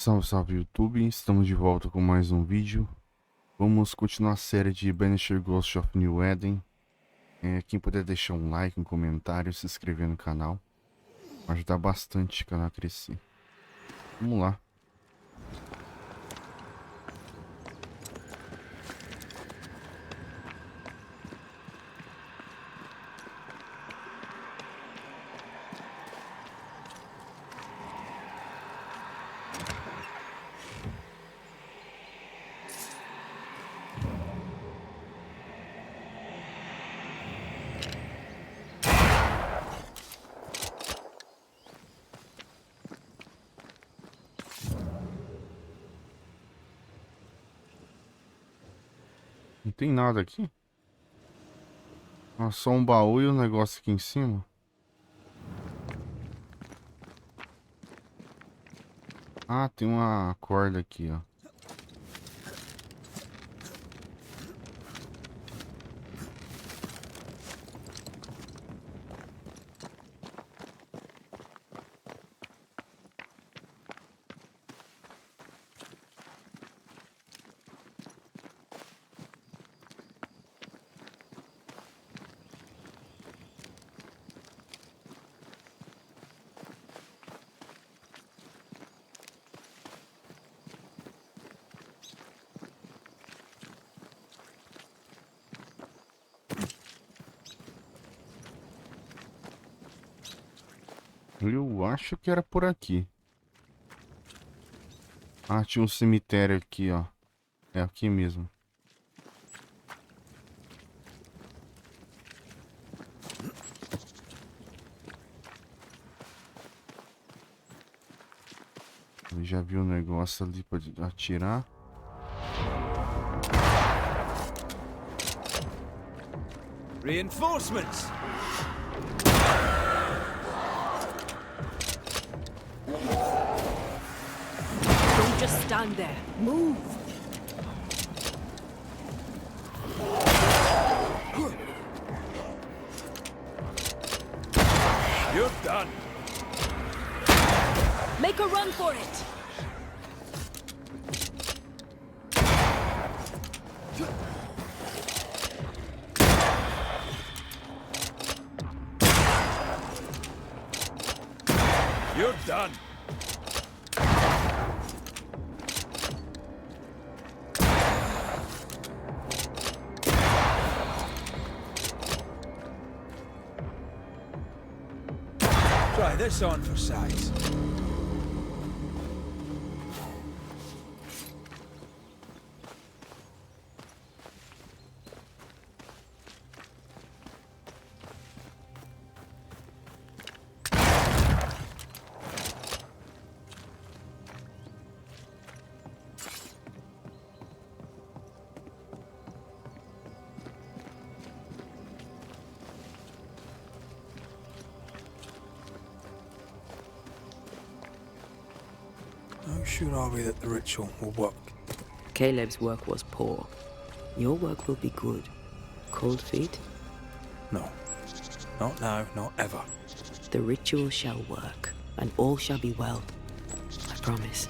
Salve, salve YouTube, estamos de volta com mais um vídeo. Vamos continuar a série de Banishers Ghost of New Eden. Quem puder deixar um like, um comentário, se inscrever no canal, vai ajudar bastante o canal a crescer. Vamos lá. Não tem nada aqui? Só um baú e um negócio aqui em cima. Ah, tem uma corda aqui, ó. Eu acho que era por aqui. Ah, tinha um cemitério aqui, ó. É aqui mesmo. Eu já vi um negócio ali pra atirar. Reinforcements! Don't just stand there. Move! You're done! Make a run for it! You're done! Try this on for size. How sure are we that the ritual will work? Caleb's work was poor. Your work will be good. Cold feet? No. Not now, not ever. The ritual shall work, and all shall be well. I promise.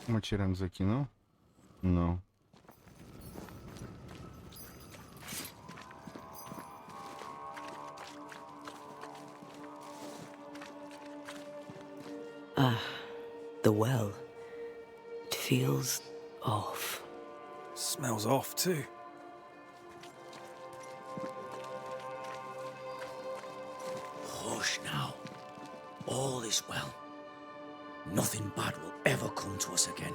Vamos atirando isso aqui, não? Não. The well. It feels off. Smells off too. Hush now. All is well. nothing bad will ever come to us again.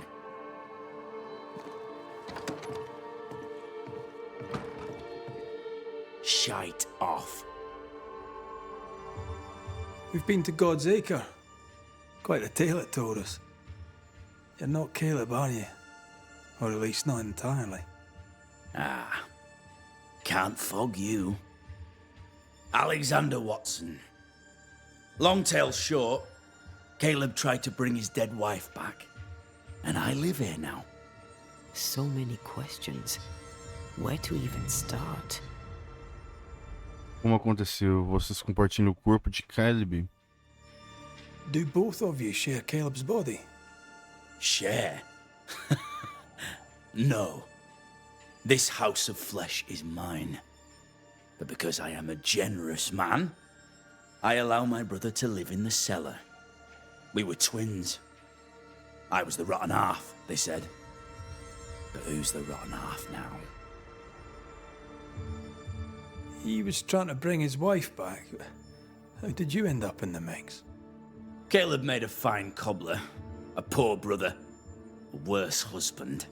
Shite off. We've been to God's Acre. Quite a tale it told us. You're not Caleb, are you? Or at least not entirely. Ah, can't fog you. Alexander Watson. Long tale short, Caleb tried to bring his dead wife back. And I live here now. So many questions. Where to even start? Como aconteceu? Vocês compartilham o corpo de Caleb? Do both of you share Caleb's body? Share? No. This house of flesh is mine. But because I am a generous man, I allow my brother to live in the cellar. We were twins. I was the rotten half, they said. But who's the rotten half now? He was trying to bring his wife back. How did you end up in the mix? Caleb made a fine cobbler, a poor brother, a worse husband,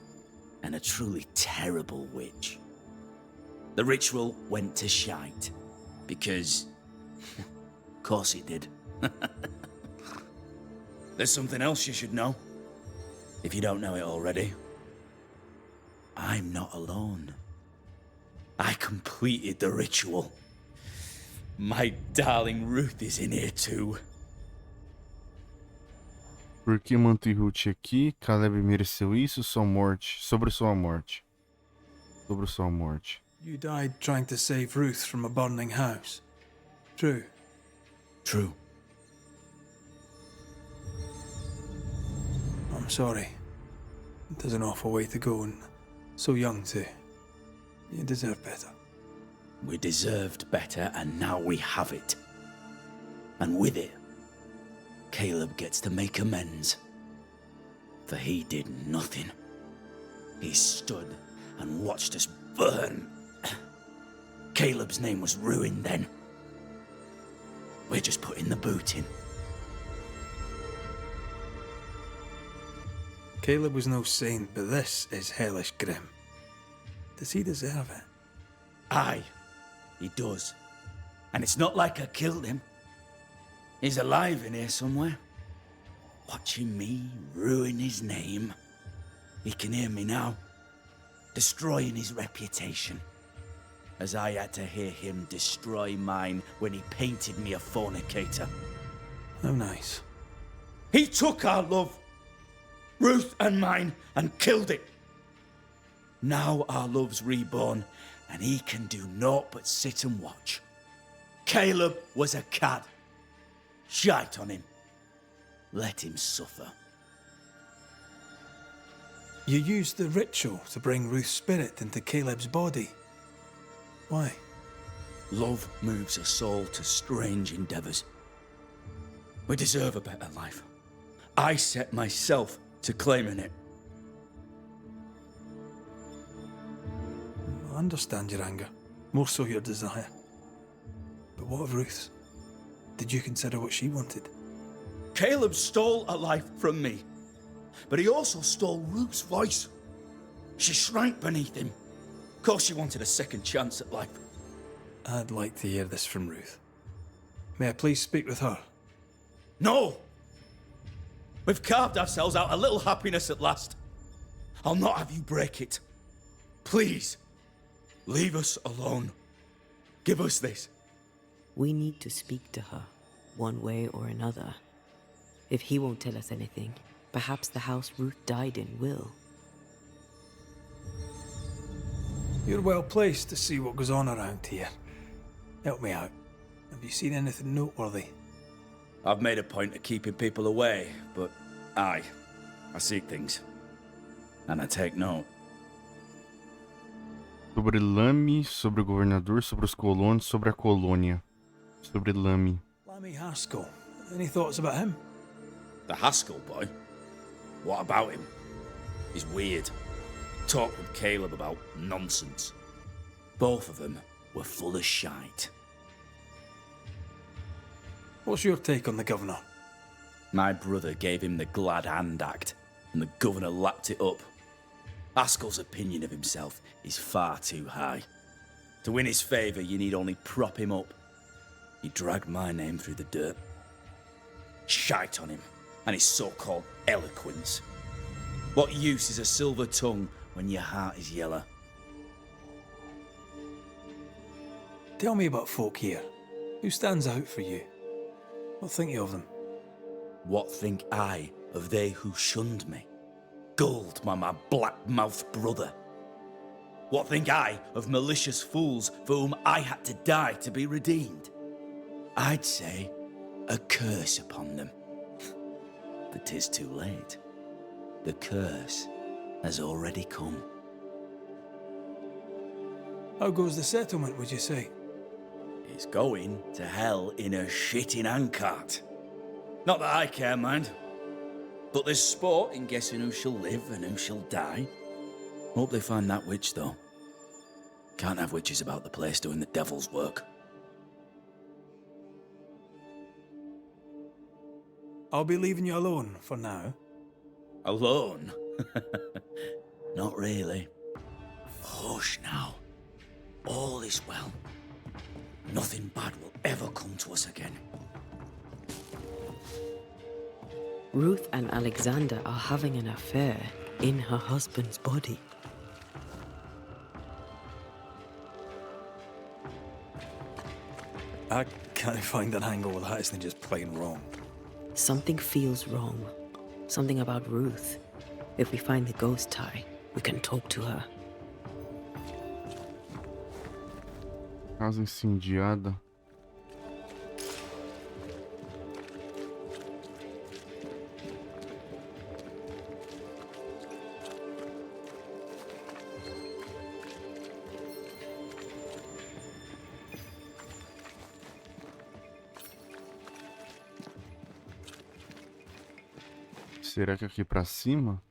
and a truly terrible witch. The ritual went to shite, because... of course it did. There's something else you should know, if you don't know it already. I'm not alone. I completed the ritual. My darling Ruth is in here too. Por que manter Ruth aqui? Caleb mereceu isso? Sua morte. Sobre sua morte. Sobre sua morte. You died trying to save Ruth from a burning house. True. True. I'm sorry. There's an awful way to go, and so young too. You deserve better. We deserved better, and now we have it. And with it, Caleb gets to make amends. For he did nothing. He stood and watched us burn. Caleb's name was ruined then. We're just putting the boot in. Caleb was no saint, but this is hellish grim. Does he deserve it? Aye, he does. And it's not like I killed him. He's alive in here somewhere. Watching me ruin his name. He can hear me now. Destroying his reputation. As I had to hear him destroy mine when he painted me a fornicator. How nice. He took our love, Ruth and mine, and killed it. Now our love's reborn, and he can do naught but sit and watch. Caleb was a cad. Shite on him. Let him suffer. You used the ritual to bring Ruth's spirit into Caleb's body. Why? Love moves a soul to strange endeavors. We deserve a better life. I set myself to claiming it. I understand your anger, more so your desire. But what of Ruth's? Did you consider what she wanted? Caleb stole a life from me, but he also stole Ruth's voice. She shrank beneath him. Of course she wanted a second chance at life. I'd like to hear this from Ruth. May I please speak with her? No! We've carved ourselves out a little happiness at last. I'll not have you break it. Please, leave us alone. Give us this. We need to speak to her, one way or another. If he won't tell us anything, perhaps the house Ruth died in will. You're well placed to see what goes on around here. Help me out. Have you seen anything noteworthy? I've made a point of keeping people away, but I seek things. And I take note. Sobre Lame, sobre o governador, sobre os colonos, sobre a colônia. Sobre Lame. Lammy Haskell. Any thoughts about him? The Haskell boy? What about him? He's weird. Talked with Caleb about nonsense. Both of them were full of shite. What's your take on the governor? My brother gave him the glad hand act, and the governor lapped it up. Haskell's opinion of himself is far too high. To win his favour, you need only prop him up. He dragged my name through the dirt. Shite on him, and his so-called eloquence. What use is a silver tongue when your heart is yellow? Tell me about folk here. Who stands out for you? What think you of them? What think I of they who shunned me, gulled by my black-mouthed brother? What think I of malicious fools for whom I had to die to be redeemed? I'd say a curse upon them. But 'tis too late. The curse has already come. How goes the settlement, would you say? It's going to hell in a shitting handcart. Not that I care, mind. But there's sport in guessing who shall live and who shall die. Hope they find that witch, though. Can't have witches about the place doing the devil's work. I'll be leaving you alone for now. Alone? Not really. Hush now. All is well. Nothing bad will ever come to us again. Ruth and Alexander are having an affair in her husband's body. I can't find an angle with that, isn't just plain wrong. Something feels wrong. Something about Ruth. If we find the ghost tie, we can talk to her. Casa incendiada. Será que aqui pra cima?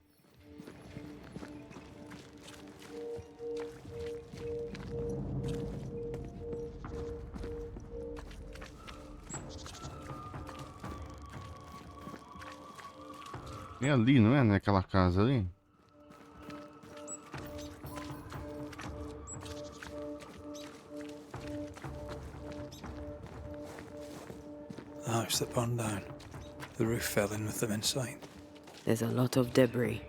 É ali, não é? Naquela casa ali? The house that burned down. The roof fell in with them inside. There's a lot of debris.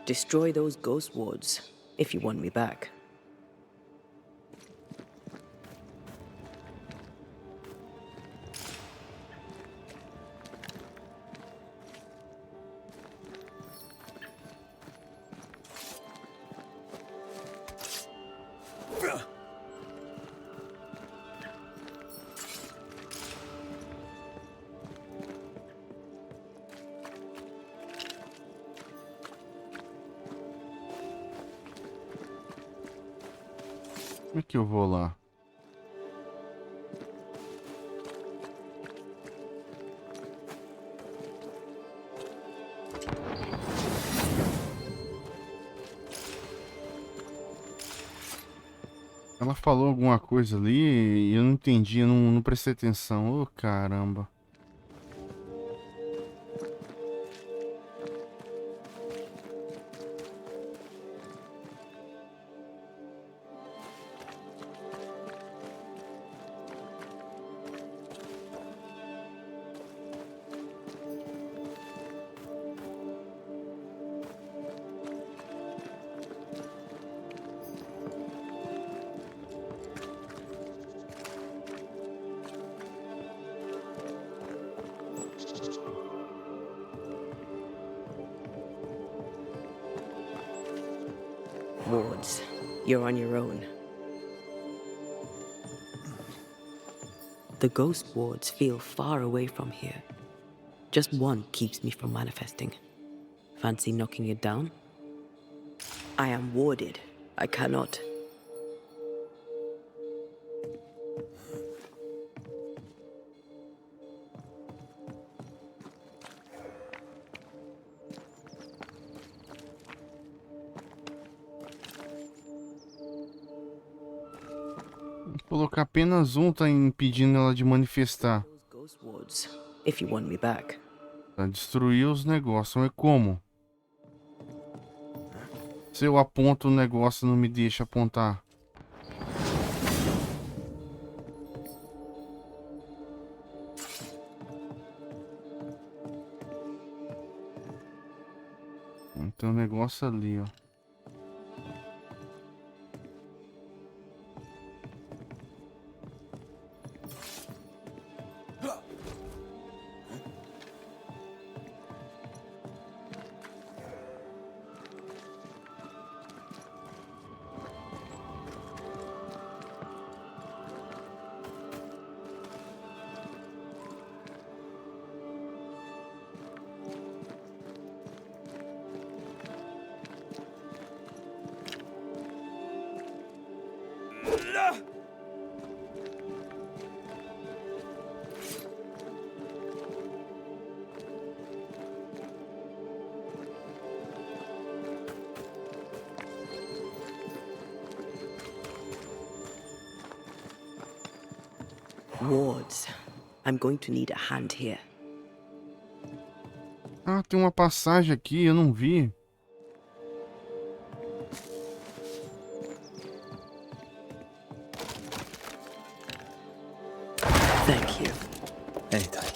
Destroy those ghost wards if you want me back. Como é que eu vou lá? Ela falou alguma coisa ali e eu não entendi, eu não prestei atenção. Ô, caramba. Wards, you're on your own. The ghost wards feel far away from here. Just one keeps me from manifesting. Fancy knocking it down? I am warded. I cannot. Colocar apenas um tá impedindo ela de manifestar. Those ghost wards, if you want me back. Tá, destruir os negócios. Mas como? Se eu aponto o negócio, não me deixa apontar. Tem um negócio ali, ó. Wards. I'm going to need a hand here. Ah, tem uma passagem aqui, eu não vi. Thank you. Anytime.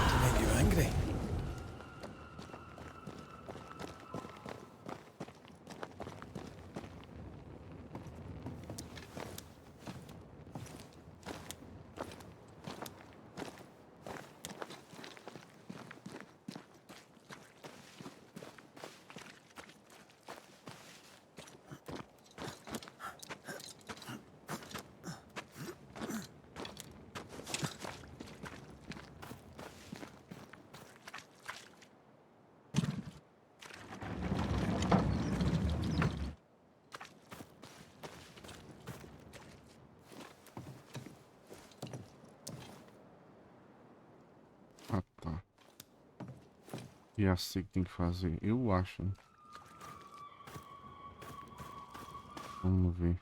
To make you angry. Ah, tá. E é assim que tem que fazer, eu acho, né? Vamos ver.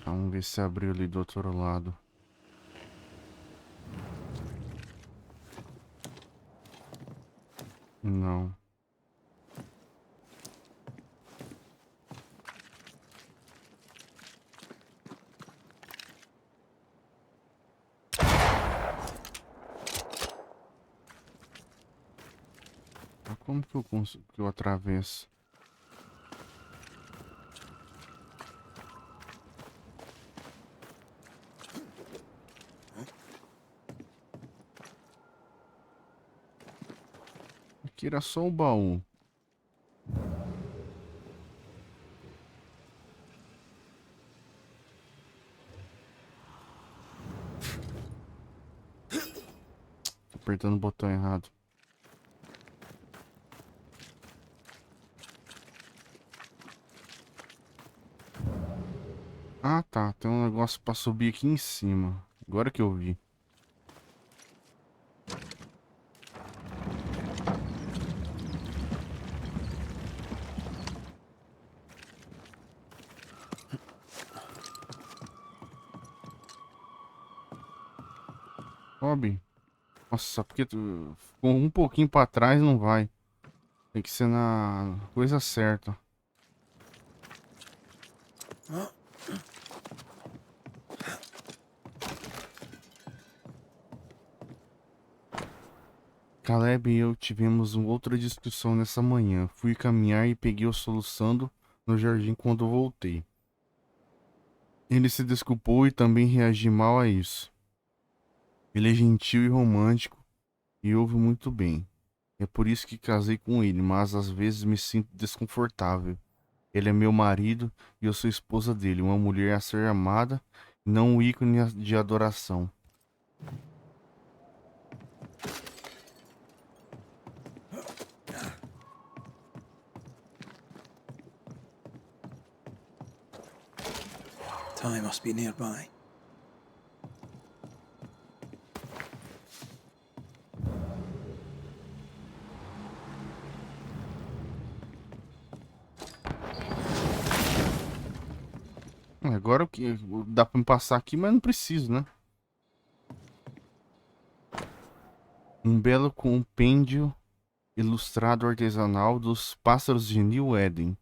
Vamos ver se abriu ali do outro lado. Não. Mas como que eu consigo que eu atravesso? Aqui era só o baú. Tô apertando o botão errado. Ah, tá. Tem um negócio pra subir aqui em cima. Agora que eu vi. Sobe. Nossa, porque ficou um pouquinho pra trás não vai. Tem que ser na coisa certa. Caleb e eu tivemos uma outra discussão nessa manhã. Fui caminhar e peguei o soluçando no jardim quando voltei. Ele se desculpou e também reagi mal a isso. Ele é gentil e romântico e ouve muito bem. É por isso que casei com ele, mas às vezes me sinto desconfortável. Ele é meu marido e eu sou esposa dele, uma mulher a ser amada, e não um ícone de adoração. Ty must be nearby. Agora o que dá pra me passar aqui, mas não preciso, né? Um belo compêndio ilustrado artesanal dos pássaros de New Eden,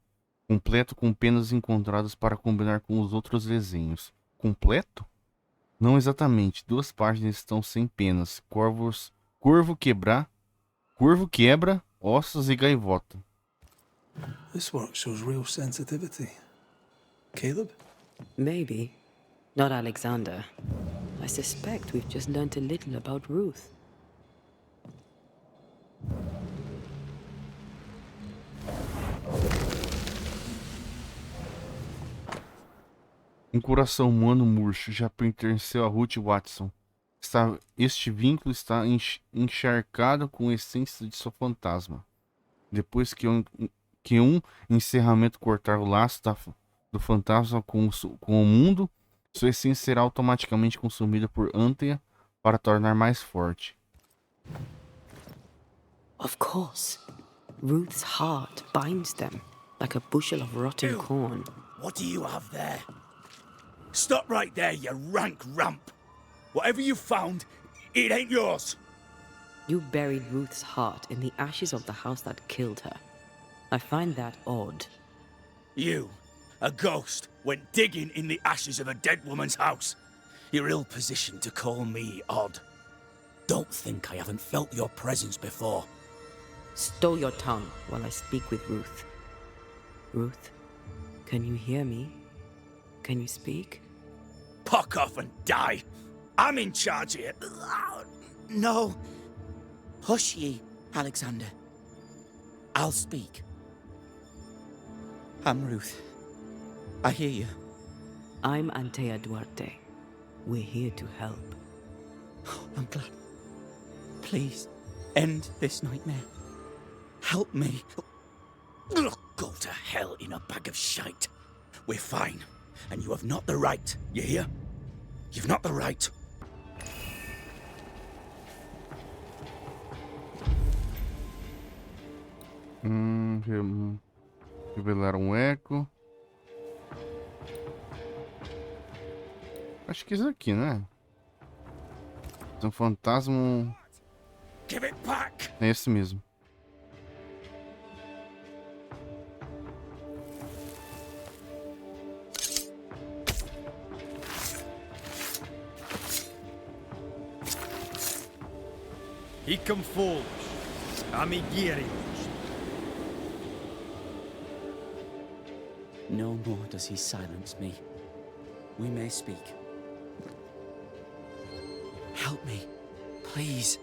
completo com penas encontradas para combinar com os outros desenhos. Completo? Não exatamente. Duas páginas estão sem penas. Corvo quebra, ossos e gaivota. This work shows real sensitivity. Caleb? Maybe. Not Alexander. I suspect we've just learnt a little about Ruth. Um coração humano murcho já pertenceu a Ruth Watson. Este vínculo está encharcado com a essência de seu fantasma. Depois que um encerramento cortar o laço do fantasma com o mundo, sua essência será automaticamente consumida por Antea para tornar mais forte. Of course. Ruth's heart binds them like a bushel of rotten Ew. corn. What do you have there? Stop right there, you rank rump. Whatever you found, it ain't yours. You buried Ruth's heart in the ashes of the house that killed her. I find that odd. You, a ghost, went digging in the ashes of a dead woman's house. You're ill-positioned to call me odd. Don't think I haven't felt your presence before. Stow your tongue while I speak with Ruth. Ruth, can you hear me? Can you speak? Puck off and die. I'm in charge here. No. Hush ye, Alexander. I'll speak. I'm Ruth. I hear you. I'm Antea Duarte. We're here to help. I'm glad. Please, end this nightmare. Help me. Go to hell in a bag of shite. We're fine. And you have not the right. You hear? You've not the right. Revelar um eco. Acho que é isso aqui, né? Um fantasma. Give it back. É esse mesmo. Ficam folos, amigueiros. No more does he silence me. We may speak. Help me, please.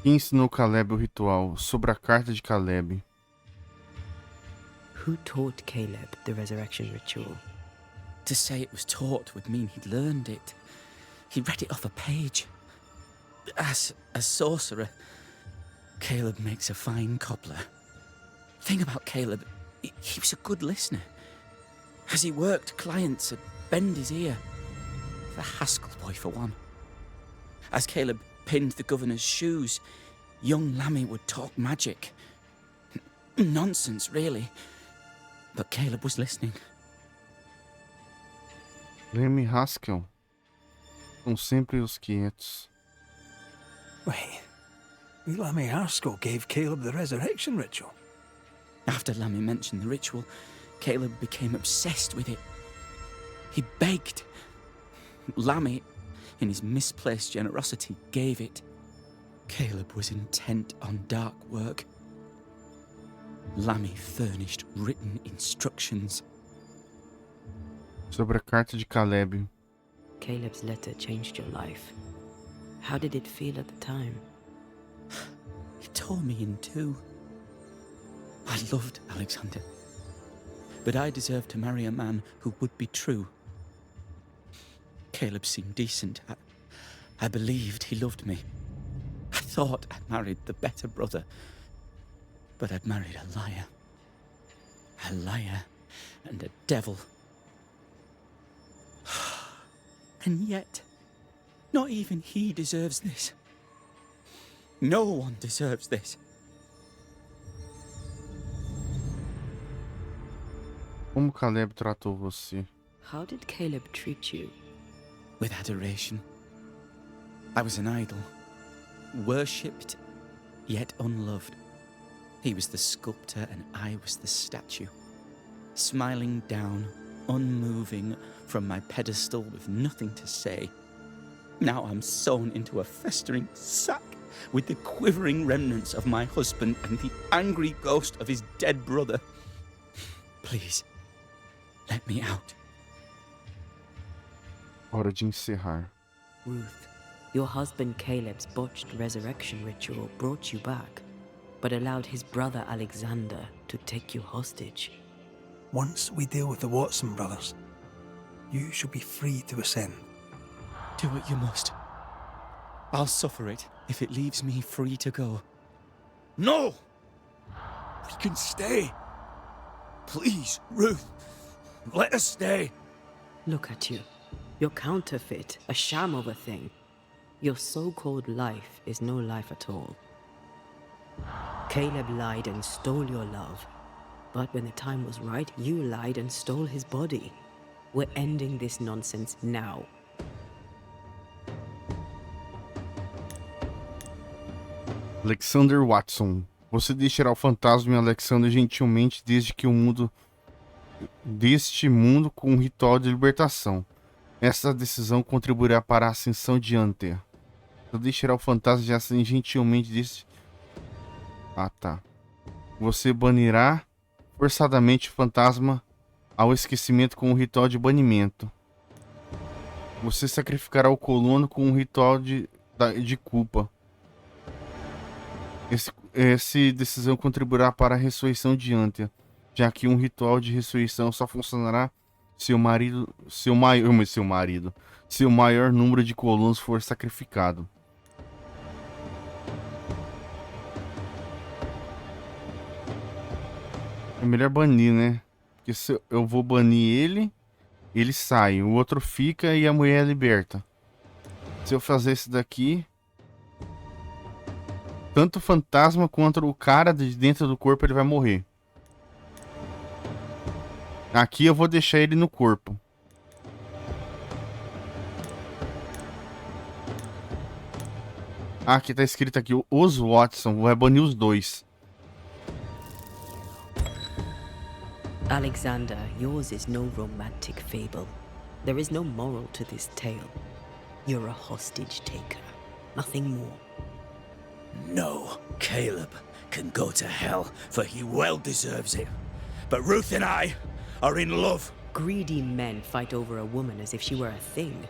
Quem ensinou Caleb o ritual? Sobre a carta de Caleb. Who taught Caleb the resurrection ritual? To say it was taught would mean he'd learned it. He read it off a page. As a sorcerer, Caleb makes a fine cobbler. Thing about Caleb, he was a good listener. As he worked, clients would bend his ear. The Haskell boy, for one. As Caleb pinned the governor's shoes, young Lammy would talk magic. Nonsense, really. But Caleb was listening. Lemmy Haskell. São sempre os quietos. Wait. Lammy Haskell gave Caleb the resurrection ritual. After Lammy mentioned the ritual, Caleb became obsessed with it. He begged. Lammy, in his misplaced generosity, gave it. Caleb was intent on dark work. Lammy furnished written instructions. Sobre a carta de Caleb. Caleb's letter changed your life. How did it feel at the time? It tore me in two. I loved Alexander, but I deserved to marry a man who would be true. Caleb seemed decent. I believed he loved me. I thought I'd married the better brother, but I'd married a liar. A liar and a devil. And yet, not even he deserves this. No one deserves this. Como Caleb tratou você? How did Caleb treat you? With adoration. I was an idol, worshipped, yet unloved. He was the sculptor and I was the statue, smiling down, unmoving from my pedestal with nothing to say. Now I'm sewn into a festering sack with the quivering remnants of my husband and the angry ghost of his dead brother. Please, let me out. Hora de encerrar. Ruth, your husband Caleb's botched resurrection ritual brought you back, but allowed his brother Alexander to take you hostage. Once we deal with the Watson brothers, you shall be free to ascend. Do what you must. I'll suffer it if it leaves me free to go. No! We can stay. Please, Ruth, let us stay. Look at you. You're counterfeit, a sham of a thing. Your so-called life is no life at all. Caleb lied and stole your love. But when the time was right, you lied and stole his body. We're ending this nonsense now. Alexander Watson. Você deixará o fantasma em Alexander gentilmente deste mundo com um ritual de libertação. Essa decisão contribuirá para a ascensão de Hunter. Você deixará o fantasma de ascender gentilmente deste... Ah, tá. Você banirá forçadamente o fantasma ao esquecimento com um ritual de banimento. Você sacrificará o colono com um ritual de culpa. Essa decisão contribuirá para a ressurreição de Hunter, já que um ritual de ressurreição só funcionará se o maior número de colonos for sacrificado. É melhor banir, né? Porque se eu vou banir ele sai, o outro fica e a mulher é liberta. Se eu fazer esse daqui, tanto o fantasma quanto o cara de dentro do corpo ele vai morrer. Aqui eu vou deixar ele no corpo. Aqui tá escrito aqui, os Watson, vai banir os dois. Alexander, yours is no romantic fable. There is no moral to this tale. You're a hostage taker, nothing more. No, Caleb can go to hell, for he well deserves it. But Ruth and I are in love. Greedy men fight over a woman as if she were a thing.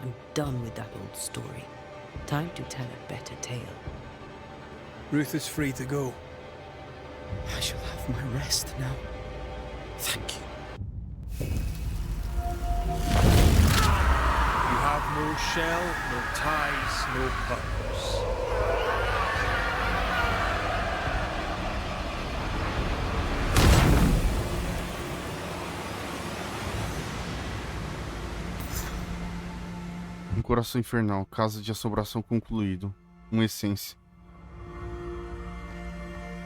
I'm done with that old story. Time to tell a better tale. Ruth is free to go. I shall have my rest now. Thank you. You have no shell, no ties, no purpose. Um coração infernal, casa de assombração concluído. Uma essência.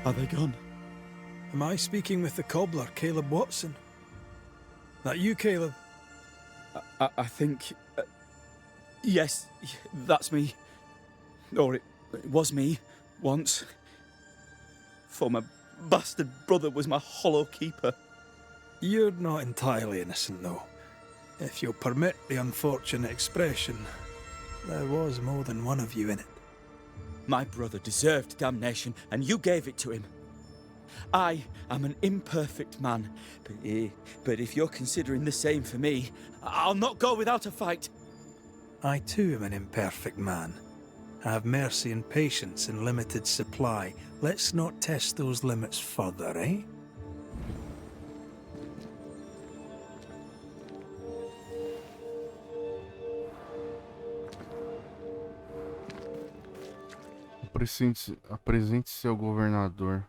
Are they gone? Am I speaking with the cobbler, Caleb Watson? That you, Caleb? I think... yes, that's me. Or it was me, once. For my bastard brother was my hollow keeper. You're not entirely innocent, though. If you'll permit the unfortunate expression, there was more than one of you in it. My brother deserved damnation, and you gave it to him. I am an imperfect man, but if you're considering the same for me, I'll not go without a fight. I too am an imperfect man, I have mercy and patience in limited supply. Let's not test those limits further, eh? Apresente-se ao governador.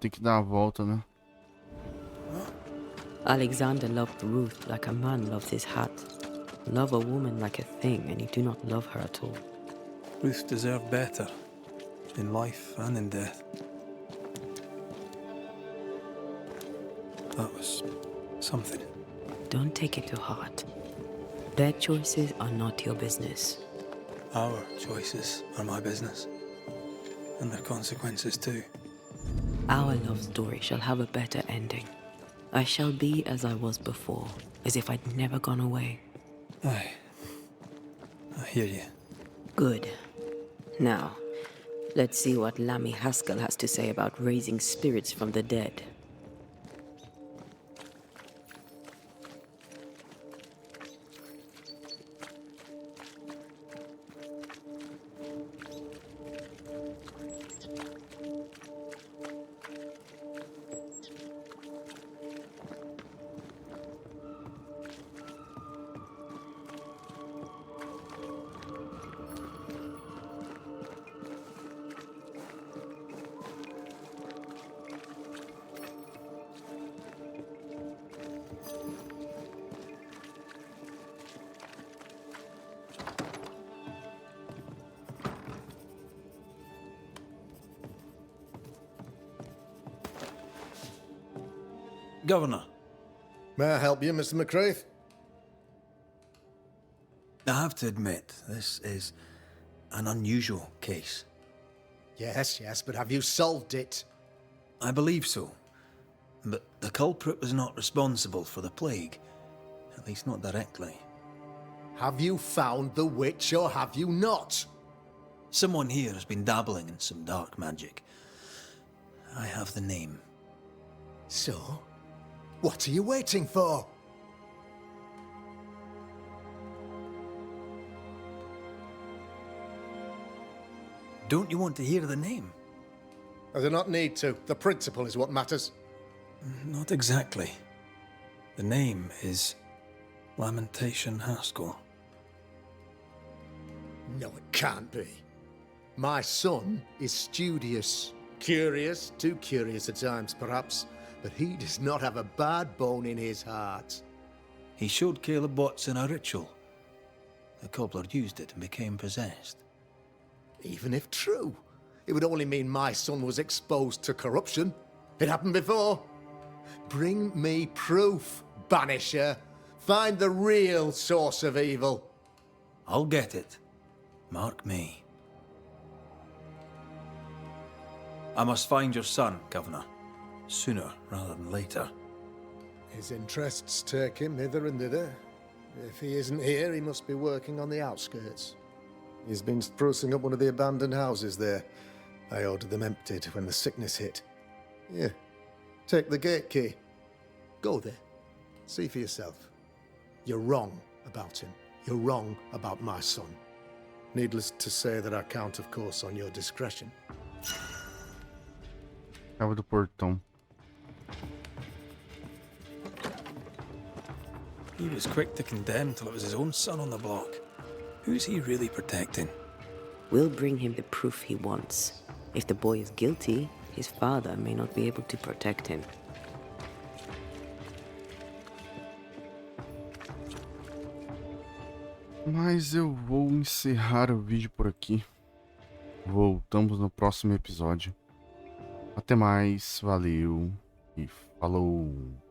Tem que dar a volta, né? Alexander loved Ruth like a man loves his hat. Love a woman like a thing, and you do not love her at all. Ruth deserved better, in life and in death. That was something. Don't take it to heart. Their choices are not your business. Our choices are my business. And their consequences too. Our love story shall have a better ending. I shall be as I was before, as if I'd never gone away. Aye. I hear you. Good. Now, let's see what Lammy Haskell has to say about raising spirits from the dead. Governor, May I help you, Mr. McCraith? I have to admit, this is an unusual case. Yes, but have you solved it? I believe so. But the culprit was not responsible for the plague. At least not directly. Have you found the witch or have you not? Someone here has been dabbling in some dark magic. I have the name. So, what are you waiting for? Don't you want to hear the name? I do not need to. The principle is what matters. Not exactly. The name is Lamentation Haskell. No, it can't be. My son is studious. Curious, too curious at times, perhaps. But he does not have a bad bone in his heart. He showed Caleb Watson a ritual. The cobbler used it and became possessed. Even if true, it would only mean my son was exposed to corruption. It happened before. Bring me proof, Banisher. Find the real source of evil. I'll get it. Mark me. I must find your son, Governor. Sooner rather than later. His interests take him hither and thither. If he isn't here, he must be working on the outskirts. He's been sprucing up one of the abandoned houses there. I ordered them emptied when the sickness hit. Here, take the gate key. Go there. See for yourself. You're wrong about him. You're wrong about my son. Needless to say that I count, of course, on your discretion. Chave do portão. He was quick to condemn till it was his own son on the block. Who's he really protecting? We'll bring him the proof he wants. If the boy is guilty, his father may not be able to protect him. Mas eu vou encerrar o vídeo por aqui. Voltamos no próximo episódio. Até mais, valeu e falou!